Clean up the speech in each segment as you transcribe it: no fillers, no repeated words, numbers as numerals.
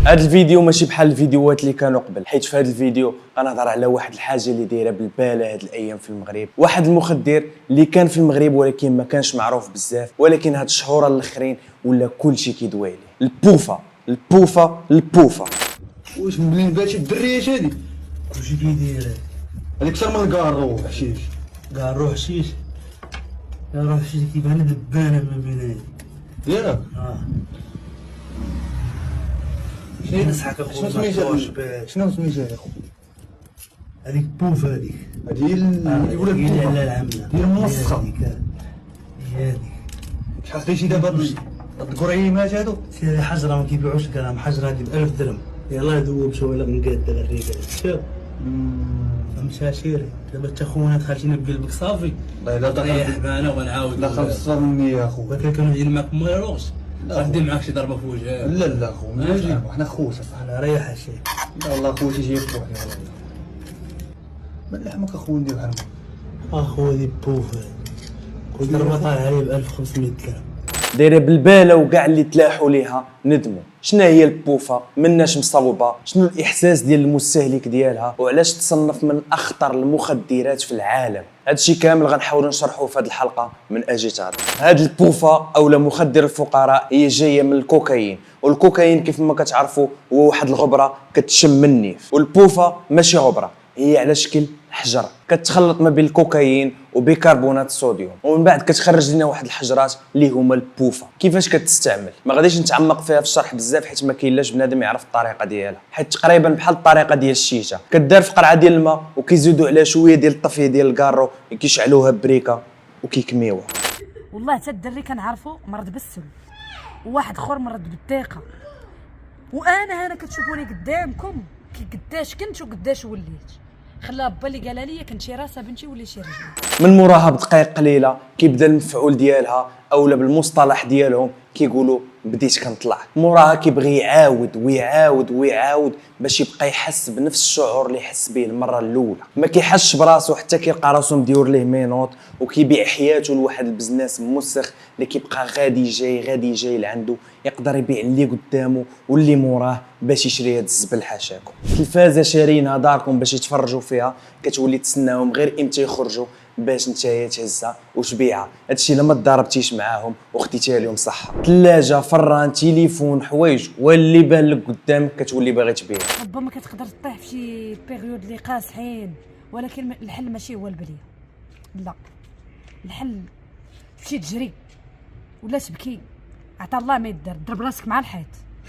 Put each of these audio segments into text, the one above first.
هذا الفيديو ماشي بحال الفيديوهات اللي كانوا قبل، حيت في هذا الفيديو غنهضر على واحد الحاجه اللي دايره بالباله هاد الايام في المغرب، واحد المخدر اللي كان في المغرب ولكن ما كانش معروف بزاف، ولكن هاد الشهور الاخرين ولا كلشي كيدوي عليه. البوفا البوفا البوفا. واش منين باتي الدريات هادي؟ كلشي كيدير هذيك اكثر من الكارو حشيش. كارو حشيش. كارو حشيش كيبان دبانه ما بين هادي ياك شنو نصحك اخويا؟ شنو سميتها يا خو؟ هذيك بوف هذيك هادي هي اللي ولا لا البوفا العمله هي المنسخه. هي هذيك شحال خديتي دابا هاد الكريمات هادو؟ هذه حجره ما كيبيعوش كلام، حجره هذه ب 1000 درهم. يلاه ذوب شويه مقاد الريقه شوف فهمت عشيري. دابا انت خونا دخلتينا بقلبك صافي والله الا طريح دخلت معنا وغنعاود دخلت الصار مني يا خو. ولكن كانوا جايين معاك ما يروش غندير معاك شي ضربه في وجهك. لا لا خو ماشي. حنا خوت على ريح الشيء. لا والله خوتي جاي بروحي والله. من لحمك اخو ندير بحال هكا. اخويا دي بوف كل ضربه طالعه عليه ب 1500 درهم. دايره بالباله وكاع اللي تلاحوا ليها ندموا. شنو هي البوفا؟ مناش مصوبه؟ شنو الاحساس ديال المستهلك ديالها؟ وعلاش تصنف من اخطر المخدرات في العالم؟ هادشي كامل غنحاولوا نشرحوه في هذه الحلقه من اجي تعرف. هاد البوفا اولا مخدر الفقراء هي جايه من الكوكايين، والكوكايين كيف ما كتعرفوا هو واحد الغبره كتشم من النيف، والبوفا ماشي غبره، هي على شكل حجره كتخلط ما بين الكوكايين وبيكربونات الصوديوم، ومن بعد كتخرج لنا واحد الحجرات اللي هما البوفا. كيفاش كتستعمل؟ ما غاديش نتعمق فيها في الشرح بزاف حيت ما كاين لاش بنادم يعرف الطريقه ديالها، حيت تقريبا بحال الطريقه ديال الشيشه، كدار في قرعه ديال الماء وكيزيدوا عليها شويه ديال الطفيه ديال الكارو، كيشعلوها بريكه وكيكميوها. والله حتى الدري كنعرفو مرض بالسم، وواحد اخر مرض بالضيقه، وانا كتشوفوني قدامكم كي قداش كنت وقداش وليت. خلا با اللي قالها لي كنت شي راسها بنتي ولا شي رجل. من موراها بدقائق قليله كيبدا المفعول ديالها اولا بالمصطلح ديالهم كيقولوا بديت كنطلع. موراها كيبغي يعاود ويعاود ويعاود باش يبقى يحس بنفس الشعور اللي حس به المره الاولى. ما كيحسش براسو حتى كيلقى راسو مديور ليه مينوط، وكيبيع حياته لواحد البزنس موسخ اللي كيبقى غادي جاي لعنده، يقدر يبيع اللي قدامه واللي موراه باش يشري هاد الزبل حاشاكم. التلفازه شارينها داركم باش يتفرجوا فيها، كتولي تسناهم غير امتى يخرجوا باش نتايا تهزها وتبيعها. هادشي الا ما تضاربتيش معاهم وخديتيها لهم صحه. ثلاجه، فران، تليفون، حوايج، واللي بان لك قدامك كتولي باغي تبيع. ربما كتقدر تطيح في شي بيريود اللي قاصحين، ولكن الحل ماشي هو البليه، لا الحل تمشي تجري ولا تبكي، عطا الله ما يدار، ضرب راسك مع الحيط.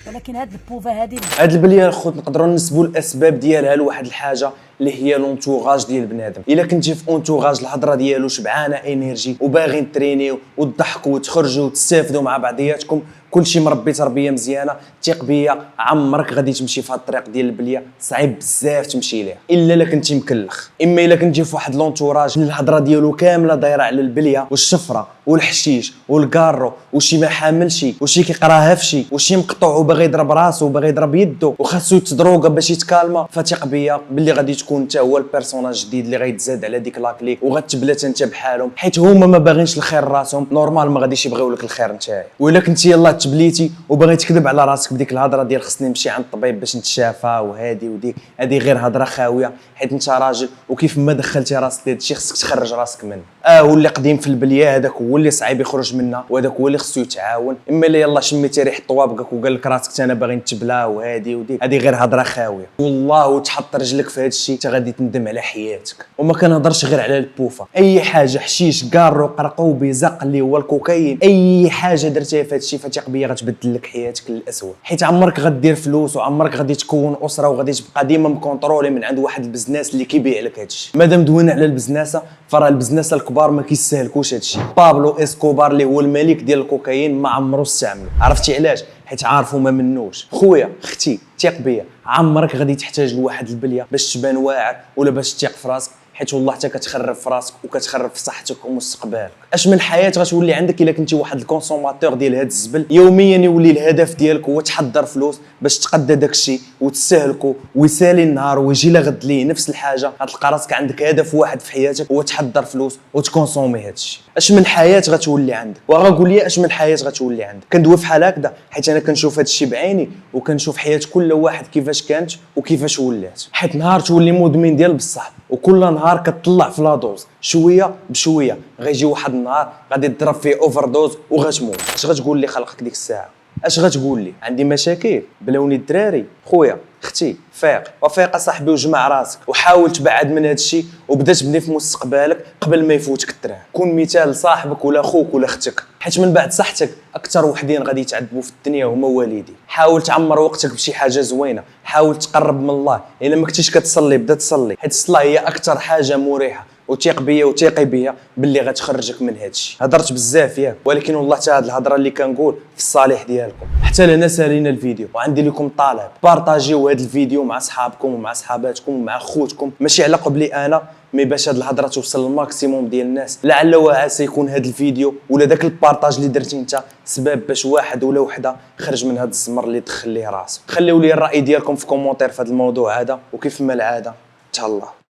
ولكن هاد البوفا هادي هاد البليه الخوت نقدروا نسبوا الاسباب ديالها لواحد الحاجه اللي هي لونتوراج ديال بنادم. الا كنتي في اونتوراج الهضره ديالو شبعانه انرجي وباغيين ترينيو وتضحكوا وتخرجوا وتستافدوا مع بعضياتكم، كلشي مربي تربيه مزيانه، ثق بيا عمرك غادي تمشي في هاد الطريق ديال البليه، صعيب بزاف تمشي ليها الا الا كنتي مكلخ. اما الا كنتي في واحد لونتوراج الهضره ديالو كامله دايره على البليه والشفره والحشيش والكارو، وشي ما حاملش وشي كيقراها في شي وشي مقطوع وباغي يضرب راسو وباغي يضرب يدو وخاصو يتدروغا باش يتكالما، فتق بيا باللي غادي تكون انت هو البيرسوناج الجديد اللي غيتزاد على ديك لاكليك وغتبلات انت بحالهم، حيت هما ما باغينش الخير راسهم، نورمال ما غاديش يبغيو لك الخير نتايا. وإلا كنتي يلاه تبليتي وباغي تكذب على راسك بديك الهضره ديال خصني نمشي عند الطبيب باش نتشافى وهادي وديك، هادي غير هضره خاويه، حيت انت راجل وكيف ما دخلتي راسك لهاد الشيء خصك تخرج راسك منه. هو اللي قديم في البليه، هذاك هو اللي صعيب يخرج منها، وهذاك هو اللي خصو يتعاون. اما الا يلاه شميتي ريحه طوابقك وقال لك راسك انا باغي نتبلا وهادي وديك، هادي غير هضره خاويه. والله وتحط رجلك في هذا الشيء انت غادي تندم على حياتك. وما كنهضرش غير على البوفا، اي حاجه حشيش، كارو، قرقوبي، زق اللي هو الكوكايين، اي حاجه درتيها في هذا الشيء فتيق بيا غتبدل لك حياتك للاسوء، حيت عمرك غدير فلوس وعمرك غادي تكون اسره وغادي تبقى ديما مكونطرولي من عند واحد البزنس اللي كيبيع لك هذا الشيء. مادام دوينا على البزناسه فراه البزناسه الكبار ما كيستاهلكوش هذا الشيء. بابلو اسكوبار اللي هو الملك ديال الكوكايين ما عمرو استعمل، عرفتي علاش؟ حيت عارفو ما منوش. خويا اختي ثق بيا عمرك غادي تحتاج لواحد البليه باش تبان واعر ولا باش تثق في راسك حيت والله حتى كتخرب في راسك وكتخرب في صحتك ومستقبلك. اش من حياه غتولي عندك الا كنتي واحد الكونسوماتور ديال هاد الزبل؟ يوميا يولي الهدف ديالك هو تحضر فلوس باش تقدى داكشي وتستهلكو، ويسالي النهار ويجي لا غد ليه نفس الحاجه، غتلقى راسك عندك هدف واحد في حياتك هو تحضر فلوس وتكونسومي هادشي. اش من حياه غتولي عندك؟ وغنقول لي اش من حياه غتولي عندك؟ كندوي فحال هكذا حيت انا كنشوف هادشي بعيني وكنشوف حياه كل واحد كيفاش كانت وكيفاش ولات. حيت نهار تولي مدمن ديال بصح وكل نهار كتطلع في لا دوز شويه بشويه، غيجي واحد النهار غادي تضرب فيه اوفر دوز وغتموت. اش غتقول لي خلقك ديك الساعه؟ اش غتقول لي؟ عندي مشاكل؟ بلاوني الدراري. خويا اختي فيق وفيق صاحبي وجمع راسك وحاول تبعد من هذا الشيء وبدا تبني في مستقبلك قبل ما يفوتك الدراهم. كون مثال لصاحبك ولا خوك ولا اختك، حيت من بعد صحتك اكثر وحدين غادي يتعذبوا في الدنيا هما والديك. حاول تعمر وقتك بشي حاجه زوينه، حاول تقرب من الله. الا ما كنتيش كتصلي بدا تصلي، حيت الصلاه هي اكثر حاجه مريحه، وثيق بيا وثيقي بيا باللي غتخرجك من هادشي. هضرت بزاف ياك، ولكن والله حتى هاد الهضره اللي كنقول في الصالح ديالكم. حتى لهنا سالينا الفيديو، وعندي لكم طالب، بارطاجيو هاد الفيديو مع صحابكم ومع صحاباتكم ومع خوتكم، ماشي على قبلي انا، مي باش هاد الهضره توصل للماكسيموم ديال الناس. لعل وعسى يكون هاد الفيديو ولا داك البارطاج اللي درتي انت سبب باش واحد ولا وحده خرج من هاد الزمر اللي دخل ليه راسه. خليو لي الراي ديالكم في كومونتير في هاد الموضوع هذا، وكيف ما العاده تهلا.